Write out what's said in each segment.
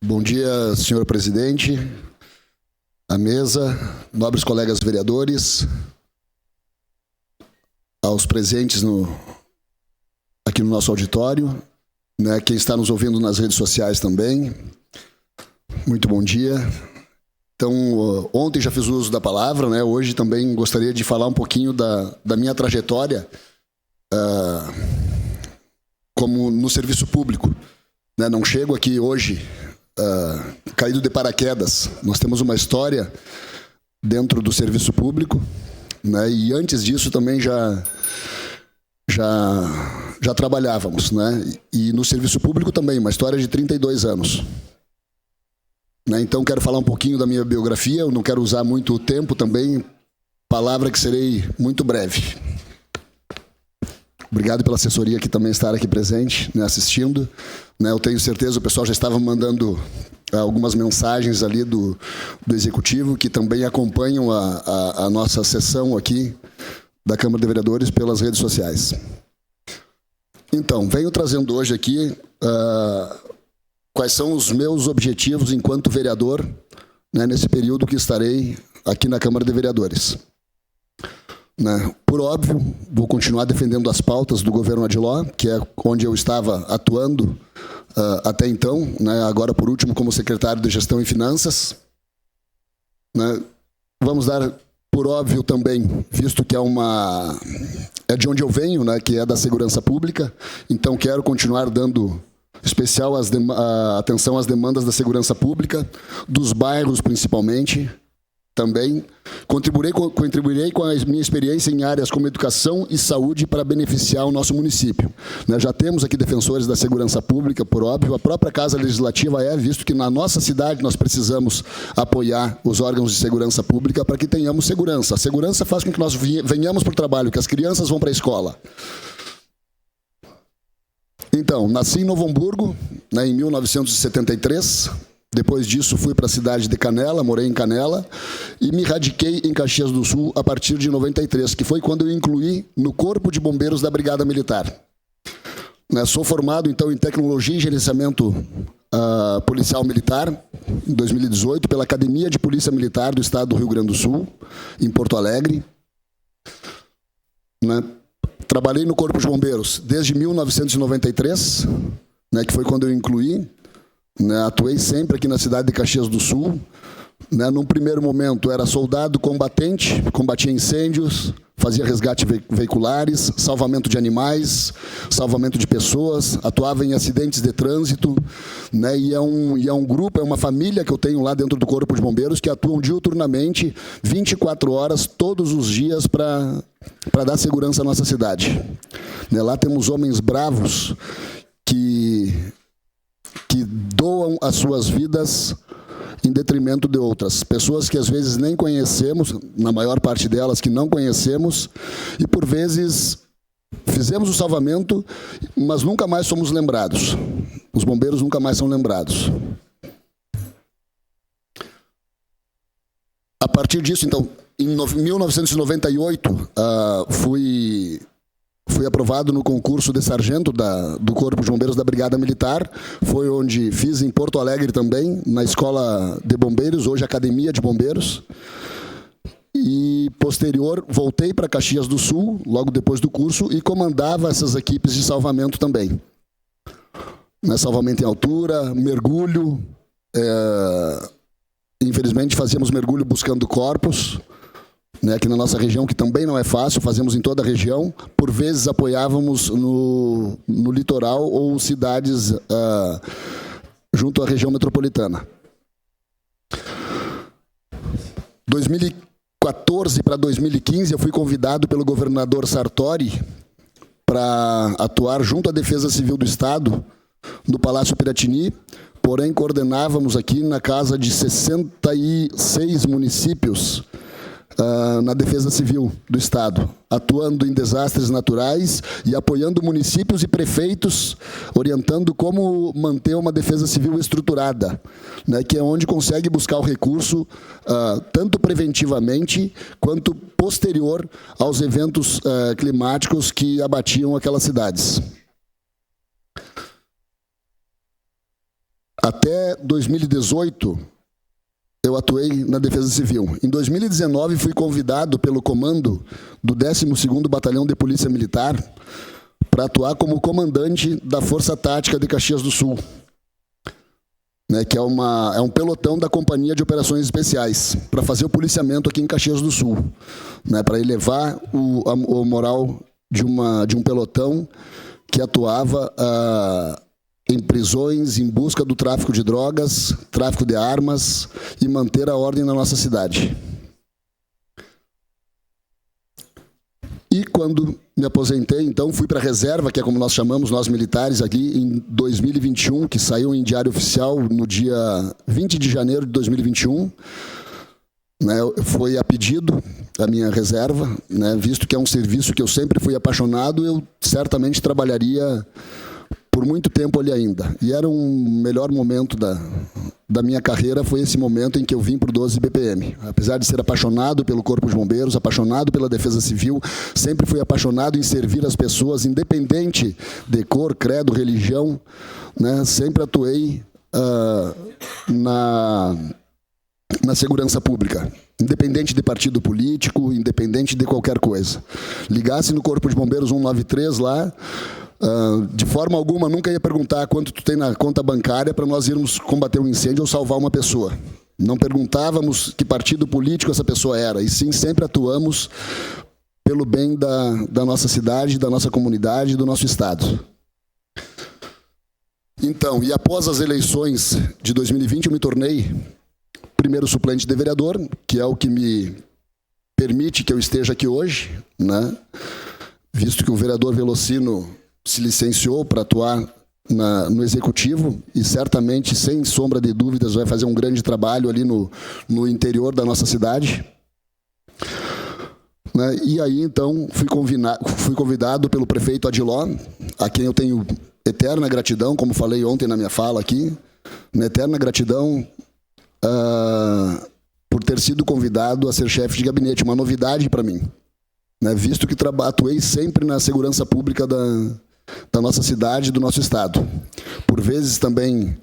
Bom dia, senhor presidente, à mesa, nobres colegas vereadores, aos presentes aqui no nosso auditório, né, quem está nos ouvindo nas redes sociais também. Muito bom dia. Então, ontem já fiz uso da palavra, né, hoje também gostaria de falar um pouquinho da minha trajetória como no serviço público. Né, não chego aqui hoje caído de paraquedas. Nós temos uma história dentro do serviço público, né? E antes disso também já trabalhávamos, né? E no serviço público também, uma história de 32 anos. Né? Então quero falar um pouquinho da minha biografia, eu não quero usar muito tempo também, palavra que serei muito breve. Obrigado pela assessoria que também estar aqui presente, né, assistindo. Né, eu tenho certeza, o pessoal já estava mandando algumas mensagens ali do Executivo, que também acompanham a nossa sessão aqui da Câmara de Vereadores pelas redes sociais. Então, venho trazendo hoje aqui quais são os meus objetivos enquanto vereador, né, nesse período que estarei aqui na Câmara de Vereadores. Né? Por óbvio, vou continuar defendendo as pautas do governo Adiló, que é onde eu estava atuando até então, né? Agora por último como secretário de Gestão e Finanças. Né? Vamos dar por óbvio também, visto que é de onde eu venho, né? Que é da segurança pública, então quero continuar dando especial atenção às demandas da segurança pública, dos bairros principalmente. Também contribuirei com a minha experiência em áreas como educação e saúde para beneficiar o nosso município. Né, já temos aqui defensores da segurança pública, por óbvio, a própria Casa Legislativa visto que na nossa cidade nós precisamos apoiar os órgãos de segurança pública para que tenhamos segurança. A segurança faz com que nós venhamos para o trabalho, que as crianças vão para a escola. Então, nasci em Novo Hamburgo, né, em 1973. Depois disso, fui para a cidade de Canela, morei em Canela, e me radiquei em Caxias do Sul a partir de 93, que foi quando eu incluí no Corpo de Bombeiros da Brigada Militar. Sou formado, então, em Tecnologia e Gerenciamento Policial Militar, em 2018, pela Academia de Polícia Militar do Estado do Rio Grande do Sul, em Porto Alegre. Trabalhei no Corpo de Bombeiros desde 1993, que foi quando eu incluí. Atuei sempre aqui na cidade de Caxias do Sul. Num primeiro momento era soldado combatente, combatia incêndios, fazia resgate veiculares, salvamento de animais, salvamento de pessoas, atuava em acidentes de trânsito, e é um grupo, é uma família que eu tenho lá dentro do Corpo de Bombeiros que atuam diuturnamente, 24 horas, todos os dias para dar segurança à nossa cidade. Lá temos homens bravos que doam as suas vidas em detrimento de outras. Pessoas que às vezes nem conhecemos, na maior parte delas que não conhecemos, e por vezes fizemos o salvamento, mas nunca mais somos lembrados. Os bombeiros nunca mais são lembrados. A partir disso, então, em 1998, fui aprovado no concurso de sargento do Corpo de Bombeiros da Brigada Militar. Foi onde fiz em Porto Alegre também, na Escola de Bombeiros, hoje Academia de Bombeiros. E, posterior, voltei para Caxias do Sul, logo depois do curso, e comandava essas equipes de salvamento também. Salvamento em altura, mergulho. Infelizmente, fazíamos mergulho buscando corpos. Aqui na nossa região, que também não é fácil, fazemos em toda a região. Por vezes apoiávamos no litoral ou cidades junto à região metropolitana. 2014 para 2015, eu fui convidado pelo governador Sartori para atuar junto à Defesa Civil do Estado, no Palácio Piratini, porém coordenávamos aqui na casa de 66 municípios na Defesa Civil do Estado, atuando em desastres naturais e apoiando municípios e prefeitos, orientando como manter uma defesa civil estruturada, que é onde consegue buscar o recurso tanto preventivamente quanto posterior aos eventos climáticos que abatiam aquelas cidades. Até 2018, eu atuei na Defesa Civil. Em 2019, fui convidado pelo comando do 12º Batalhão de Polícia Militar para atuar como comandante da Força Tática de Caxias do Sul, né, que é um pelotão da Companhia de Operações Especiais, para fazer o policiamento aqui em Caxias do Sul, né, para elevar o moral de um pelotão que atuava em prisões, em busca do tráfico de drogas, tráfico de armas e manter a ordem na nossa cidade. E quando me aposentei, então, fui para a reserva, que é como nós chamamos, nós militares, aqui em 2021, que saiu em Diário Oficial no dia 20 de janeiro de 2021. Né, foi a pedido da minha reserva, né, visto que é um serviço que eu sempre fui apaixonado, eu certamente trabalharia por muito tempo ali ainda. E era um melhor momento da minha carreira, foi esse momento em que eu vim para o 12 BPM. Apesar de ser apaixonado pelo Corpo de Bombeiros, apaixonado pela Defesa Civil, sempre fui apaixonado em servir as pessoas, independente de cor, credo, religião, né, sempre atuei na segurança pública, independente de partido político, independente de qualquer coisa. Ligasse no Corpo de Bombeiros 193 lá, de forma alguma nunca ia perguntar quanto tu tem na conta bancária para nós irmos combater um incêndio ou salvar uma pessoa. Não perguntávamos que partido político essa pessoa era, e sim sempre atuamos pelo bem da nossa cidade, da nossa comunidade, do nosso estado. Então, e após as eleições de 2020, eu me tornei primeiro suplente de vereador, que é o que me permite que eu esteja aqui hoje, né? Visto que o vereador Velocino se licenciou para atuar no Executivo e certamente, sem sombra de dúvidas, vai fazer um grande trabalho ali no interior da nossa cidade. Né? E aí, então, fui convidado pelo prefeito Adiló, a quem eu tenho eterna gratidão, como falei ontem na minha fala aqui, uma eterna gratidão por ter sido convidado a ser chefe de gabinete, uma novidade para mim, né? Visto que atuei sempre na segurança pública da nossa cidade e do nosso estado. Por vezes também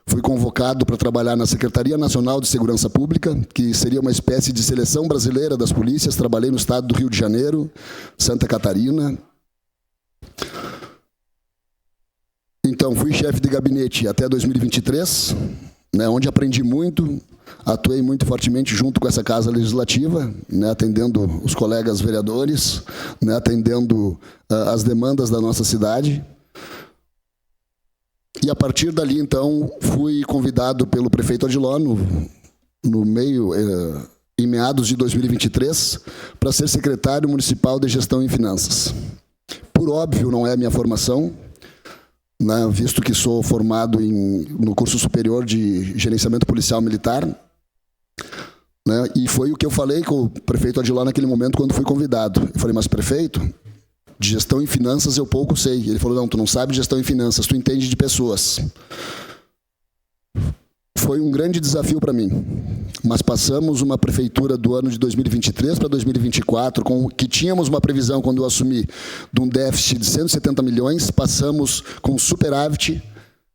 fui convocado para trabalhar na Secretaria Nacional de Segurança Pública, que seria uma espécie de seleção brasileira das polícias. Trabalhei no estado do Rio de Janeiro, Santa Catarina. Então, fui chefe de gabinete até 2023, né, onde aprendi muito, atuei muito fortemente junto com essa Casa Legislativa, né, atendendo os colegas vereadores, né, atendendo as demandas da nossa cidade. E a partir dali, então, fui convidado pelo prefeito Adiló, em meados de 2023, para ser secretário municipal de Gestão e Finanças. Por óbvio, não é a minha formação, né, visto que sou formado no curso superior de gerenciamento policial militar, né, e foi o que eu falei com o prefeito Adiló naquele momento quando fui convidado. Eu falei, mas prefeito, de gestão em finanças eu pouco sei. Ele falou, não, tu não sabe de gestão em finanças, tu entende de pessoas. Foi um grande desafio para mim, mas passamos uma prefeitura do ano de 2023 para 2024, que tínhamos uma previsão, quando eu assumi, de um déficit de 170 milhões, passamos com superávit,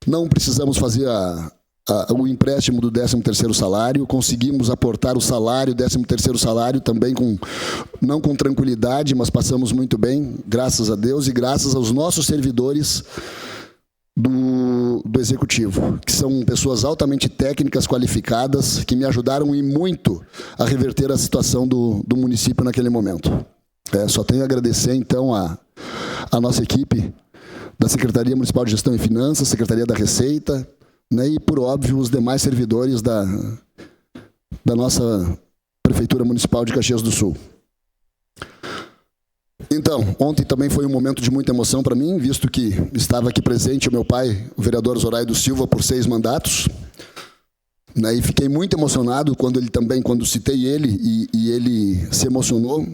não precisamos fazer o empréstimo do 13º salário, conseguimos aportar o salário, 13º salário, também não com tranquilidade, mas passamos muito bem, graças a Deus e graças aos nossos servidores do Executivo, que são pessoas altamente técnicas, qualificadas, que me ajudaram e muito a reverter a situação do município naquele momento. Só tenho a agradecer, então, a nossa equipe da Secretaria Municipal de Gestão e Finanças, Secretaria da Receita, né, e, por óbvio, os demais servidores da nossa Prefeitura Municipal de Caxias do Sul. Então, ontem também foi um momento de muita emoção para mim, visto que estava aqui presente o meu pai, o vereador Zoraído Silva, por 6 mandatos. Né, e fiquei muito emocionado quando citei ele, e ele se emocionou.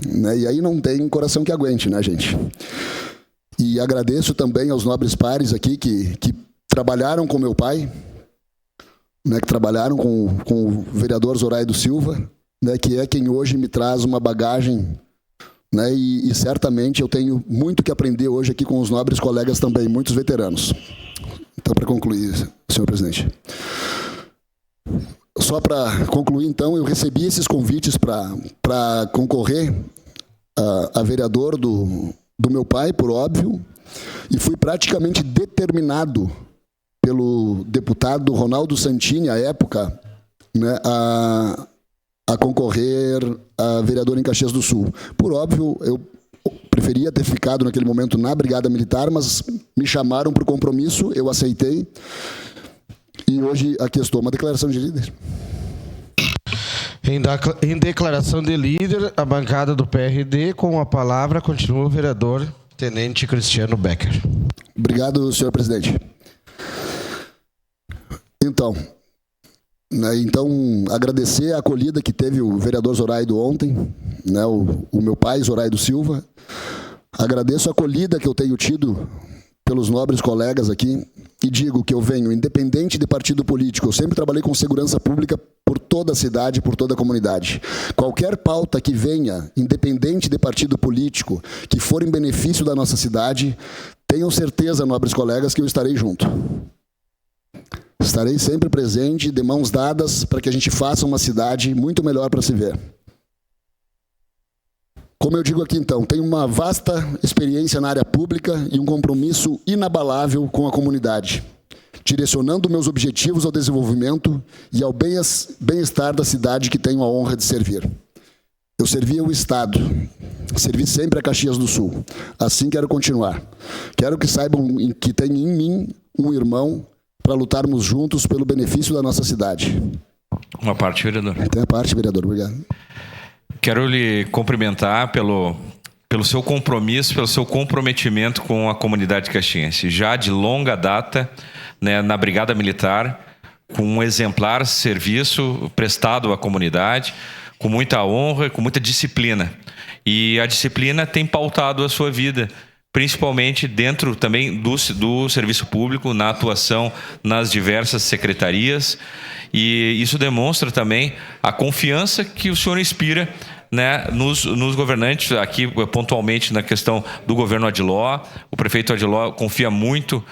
Né, e aí não tem coração que aguente, né, gente? E agradeço também aos nobres pares aqui que trabalharam com meu pai, né, que trabalharam com o vereador Zoraído Silva, né, que é quem hoje me traz uma bagagem, né, e certamente eu tenho muito que aprender hoje aqui com os nobres colegas também, muitos veteranos. Então, para concluir, senhor presidente. Só para concluir, então, eu recebi esses convites para concorrer a vereador do meu pai, por óbvio, e fui praticamente determinado pelo deputado Ronaldo Santini, à época, né, a concorrer a vereador em Caxias do Sul. Por óbvio, eu preferia ter ficado naquele momento na Brigada Militar, mas me chamaram para o compromisso, eu aceitei, e hoje aqui estou. Uma declaração de líder. Em declaração de líder, a bancada do PRD, com a palavra, continua o vereador Tenente Cristiano Becker. Obrigado, senhor presidente. Então, agradecer a acolhida que teve o vereador Zoraído ontem, né, o meu pai, Zoraído Silva. Agradeço a acolhida que eu tenho tido pelos nobres colegas aqui e digo que eu venho, independente de partido político, eu sempre trabalhei com segurança pública por toda a cidade, por toda a comunidade. Qualquer pauta que venha, independente de partido político, que for em benefício da nossa cidade, tenham certeza, nobres colegas, que eu estarei junto. Estarei sempre presente, de mãos dadas, para que a gente faça uma cidade muito melhor para se ver. Como eu digo aqui, então, tenho uma vasta experiência na área pública e um compromisso inabalável com a comunidade, direcionando meus objetivos ao desenvolvimento e ao bem-estar da cidade que tenho a honra de servir. Eu servi ao Estado, servi sempre a Caxias do Sul. Assim quero continuar. Quero que saibam que tem em mim um irmão para lutarmos juntos pelo benefício da nossa cidade. Uma parte, vereador. Tem a parte, vereador. Obrigado. Quero lhe cumprimentar pelo seu compromisso, pelo seu comprometimento com a comunidade caxiense. Já de longa data, né, na Brigada Militar, com um exemplar serviço prestado à comunidade, com muita honra, com muita disciplina. E a disciplina tem pautado a sua vida, principalmente dentro também do serviço público, na atuação nas diversas secretarias. E isso demonstra também a confiança que o senhor inspira, né, nos governantes, aqui pontualmente na questão do governo Adiló. O prefeito Adiló confia muito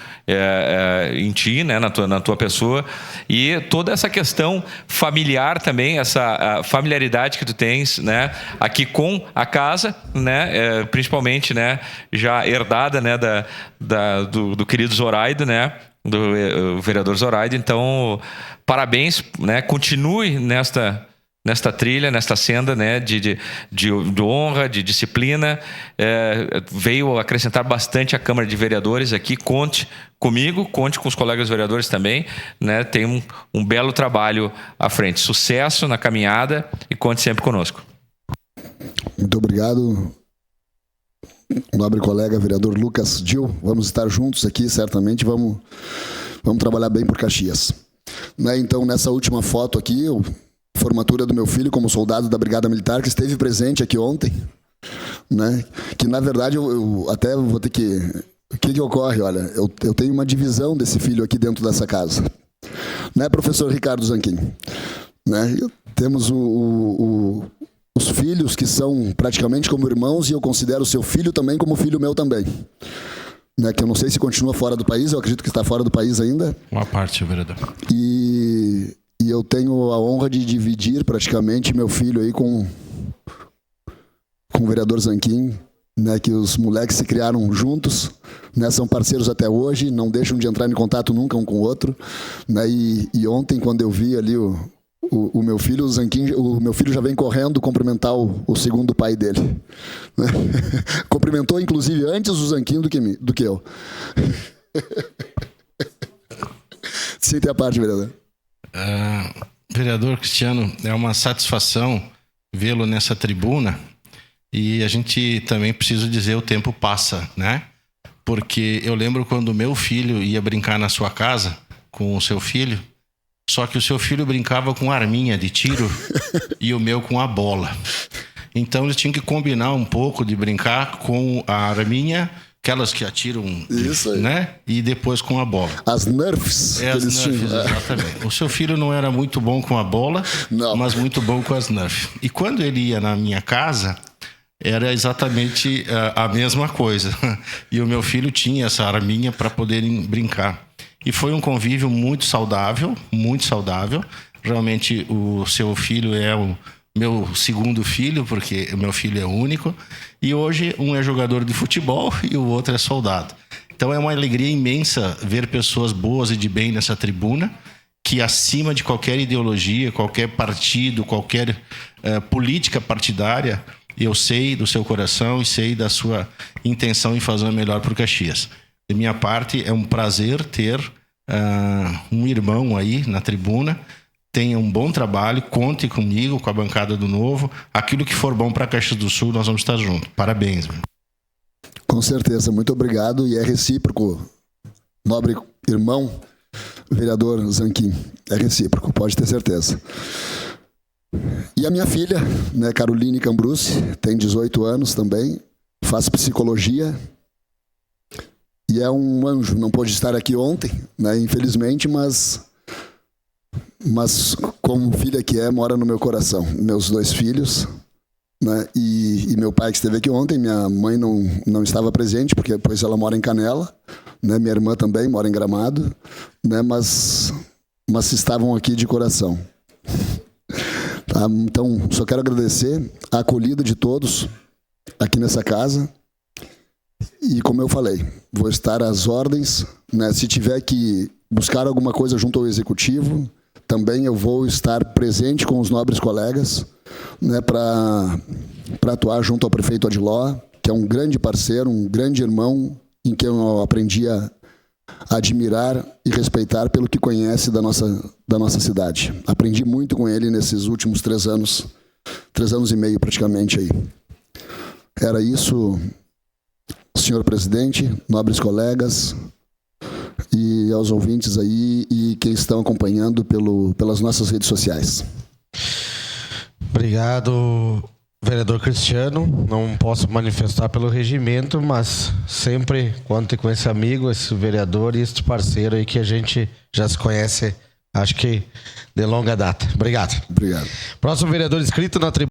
em ti, né, na tua pessoa, e toda essa questão familiar também, essa familiaridade que tu tens, né, aqui com a casa, né, principalmente, né, já herdada, né, do querido Zoraído, né, do vereador Zoraído. Então, parabéns, né, continue nesta trilha, nesta senda, né, de honra, de disciplina. Veio acrescentar bastante a Câmara de Vereadores aqui. Conte comigo, conte com os colegas vereadores também, né? Tem um belo trabalho à frente. Sucesso na caminhada e conte sempre conosco. Muito obrigado, nobre colega vereador Lucas Dil. Vamos estar juntos aqui, certamente. Vamos trabalhar bem por Caxias. Né, então, nessa última foto aqui, formatura do meu filho como soldado da Brigada Militar, que esteve presente aqui ontem, né? Que na verdade eu até vou ter que... O que ocorre? Olha, eu tenho uma divisão desse filho aqui dentro dessa casa, né, professor Ricardo Zanquim? Né? Temos os filhos que são praticamente como irmãos, e eu considero o seu filho também como filho meu também. Né, que eu não sei se continua fora do país, eu acredito que está fora do país ainda. Uma parte, vereador. E eu tenho a honra de dividir praticamente meu filho aí com o vereador Zanquim, né, que os moleques se criaram juntos, né, são parceiros até hoje, não deixam de entrar em contato nunca um com o outro. Né, e ontem, quando eu vi ali o meu filho, o Zanquim, o meu filho já vem correndo cumprimentar o segundo pai dele. Né? Cumprimentou, inclusive, antes o Zanquim do que eu. Sim, tem a parte, vereador. Vereador Cristiano, é uma satisfação vê-lo nessa tribuna, e a gente também precisa dizer, o tempo passa, né? Porque eu lembro quando meu filho ia brincar na sua casa com o seu filho, só que o seu filho brincava com arminha de tiro e o meu com a bola. Então eles tinham que combinar um pouco de brincar com a arminha, aquelas que atiram, isso aí, né? E depois com a bola. As Nerfs. As Nerfs, exatamente. O seu filho não era muito bom com a bola, não, mas muito bom com as Nerfs. E quando ele ia na minha casa, era exatamente a mesma coisa. E o meu filho tinha essa arminha para poderem brincar. E foi um convívio muito saudável, muito saudável. Realmente o seu filho é o meu segundo filho, porque o meu filho é único. E hoje um é jogador de futebol e o outro é soldado. Então é uma alegria imensa ver pessoas boas e de bem nessa tribuna, que acima de qualquer ideologia, qualquer partido, qualquer política partidária, eu sei do seu coração e sei da sua intenção em fazer o melhor para o Caxias. De minha parte, é um prazer ter um irmão aí na tribuna. Tenha um bom trabalho, conte comigo, com a bancada do Novo. Aquilo que for bom para Caxias do Sul, nós vamos estar juntos. Parabéns. Meu. Com certeza, muito obrigado. E é recíproco, nobre irmão, vereador Zanquim. É recíproco, pode ter certeza. E a minha filha, né, Caroline Cambrucci, tem 18 anos também, faz psicologia e é um anjo. Não pôde estar aqui ontem, né, infelizmente, mas como filha que é, mora no meu coração. Meus 2 filhos, né, e meu pai que esteve aqui ontem. Minha mãe não estava presente, porque depois ela mora em Canela, né, minha irmã também mora em Gramado, né, mas estavam aqui de coração. Tá? Então, só quero agradecer a acolhida de todos aqui nessa casa. E como eu falei, vou estar às ordens, né? Se tiver que buscar alguma coisa junto ao Executivo, também eu vou estar presente com os nobres colegas, né? Para atuar junto ao prefeito Adiló, que é um grande parceiro, um grande irmão, em quem eu aprendi a admirar e respeitar pelo que conhece da nossa cidade. Aprendi muito com ele nesses últimos 3 anos e meio praticamente aí. Era isso, senhor presidente, nobres colegas e aos ouvintes aí e quem estão acompanhando pelas nossas redes sociais. Obrigado, vereador Cristiano. Não posso manifestar pelo regimento, mas sempre conto com esse amigo, esse vereador e esse parceiro aí que a gente já se conhece, acho que de longa data. Obrigado. Obrigado. Próximo vereador inscrito na tribuna.